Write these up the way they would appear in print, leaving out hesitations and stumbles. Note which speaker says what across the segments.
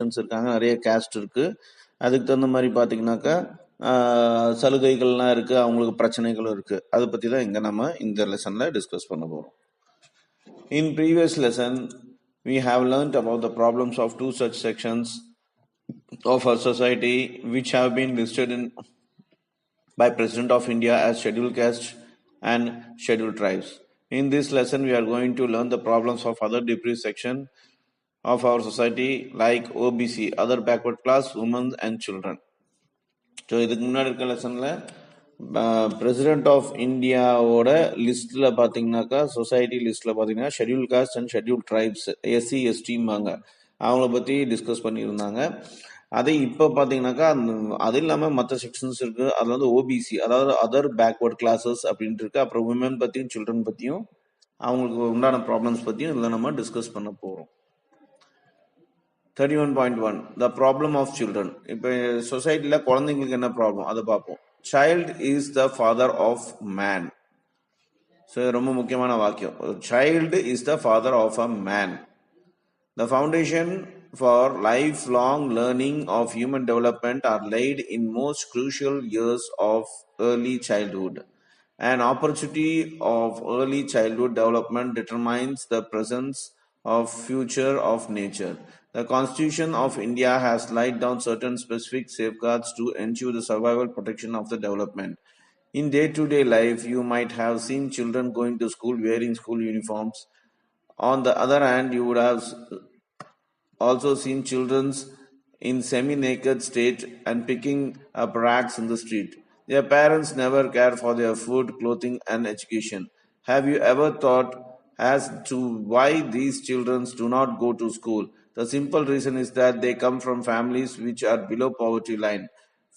Speaker 1: இருக்காங்க, நிறைய கேஸ்ட் இருக்கு. அதுக்கு தகுந்த மாதிரி பார்த்தீங்கன்னாக்கா சலுகைகள்லாம் இருக்கு, அவங்களுக்கு பிரச்சனைகளும் இருக்கு. அதை பற்றி தான் இங்கே நம்ம இந்த லெசனில் டிஸ்கஸ் பண்ண போகிறோம். In previous lesson, we have learnt about the problems of two such sections of our society which have been listed in by President of India as scheduled castes and scheduled tribes. In this lesson, we are going to learn the problems of other deprived section of our society like OBC, other backward class, women and children. So இதுக்கு முன்னாடி இருக்க லெசனில் president of இந்தியாவோட லிஸ்ட்டில் பார்த்தீங்கன்னாக்கா society லிஸ்ட்டில் பார்த்தீங்கன்னா schedule caste and schedule tribes SC எஸ்டிம்பாங்க அவங்கள பற்றி டிஸ்கஸ் பண்ணியிருந்தாங்க. அதே இப்போ பார்த்தீங்கன்னாக்கா அது இல்லாமல் மற்ற செக்ஷன்ஸ் இருக்குது. அதில் வந்து ஓபிசி, அதாவது அதர் பேக்வர்ட் கிளாஸஸ் அப்படின்ட்டு இருக்கு. அப்புறம் உமன் பற்றியும் சில்ட்ரன் பற்றியும் அவங்களுக்கு உண்டான ப்ராப்ளம்ஸ் பற்றியும் இதில் நம்ம டிஸ்கஸ் பண்ண போகிறோம். 31.1 the problem of children. இப்போ சொசைட்டியில் குழந்தைங்களுக்கு என்ன ப்ராப்ளம் அதை பார்ப்போம். child is the father of man. So ரொம்ப முக்கியமான வாக்கியம். child is the father of a man. The foundation for lifelong learning of human development are laid in most crucial years of early childhood. An opportunity of early childhood development determines the presence of future of nature. The Constitution of India has laid down certain specific safeguards to ensure the survival protection of the development. In day-to-day life, you might have seen children going to school wearing school uniforms. On the other hand, you would have also seen children in semi-naked state and picking up rags in the street. Their parents never care for their food, clothing, and education. Have you ever thought as to why these children do not go to school? The simple reason is that they come from families which are below poverty line.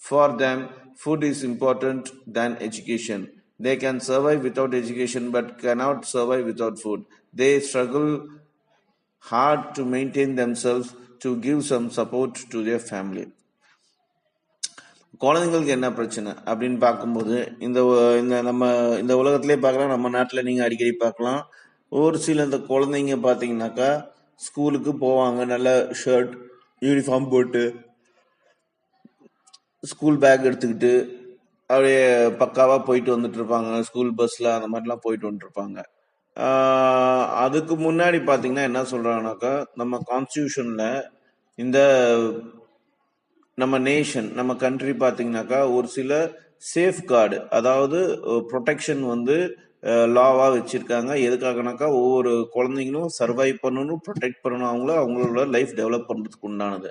Speaker 1: For them, food is important than education. They can survive without education but cannot survive without food. They struggle hard to maintain themselves to give some support to their family. குழந்தைங்களுக்கு என்ன பிரச்சனை அப்படின்னு பார்க்கும்போது இந்த உலகத்திலே பார்க்கலாம், நம்ம நாட்டில் நீங்கள் அடிக்கடி பார்க்கலாம். ஒரு சில இந்த குழந்தைங்க பார்த்தீங்கன்னாக்கா ஸ்கூலுக்கு போவாங்க, நல்ல ஷர்ட் யூனிஃபார்ம் போட்டு ஸ்கூல் பேக் எடுத்துக்கிட்டு அப்படியே பக்காவாக போயிட்டு வந்துட்டு இருப்பாங்க. ஸ்கூல் பஸ்ஸில் அந்த மாதிரிலாம் போயிட்டு வந்துட்டுருப்பாங்க. அதுக்கு முன்னாடி பார்த்தீங்கன்னா என்ன சொல்கிறாங்கனாக்கா, நம்ம கான்ஸ்டியூஷனில் இந்த நம்ம நேஷன் நம்ம கண்ட்ரி பார்த்தீங்கன்னாக்கா ஒரு சில சேஃப்கார்டு, அதாவது ப்ரொடெக்ஷன் வந்து லாவாக வச்சுருக்காங்க. எதுக்காகனாக்கா ஒவ்வொரு குழந்தைங்களும் சர்வைவ் பண்ணணும், ப்ரொடெக்ட் பண்ணணும், அவங்களோட லைஃப் டெவலப் பண்ணுறதுக்கு உண்டானது.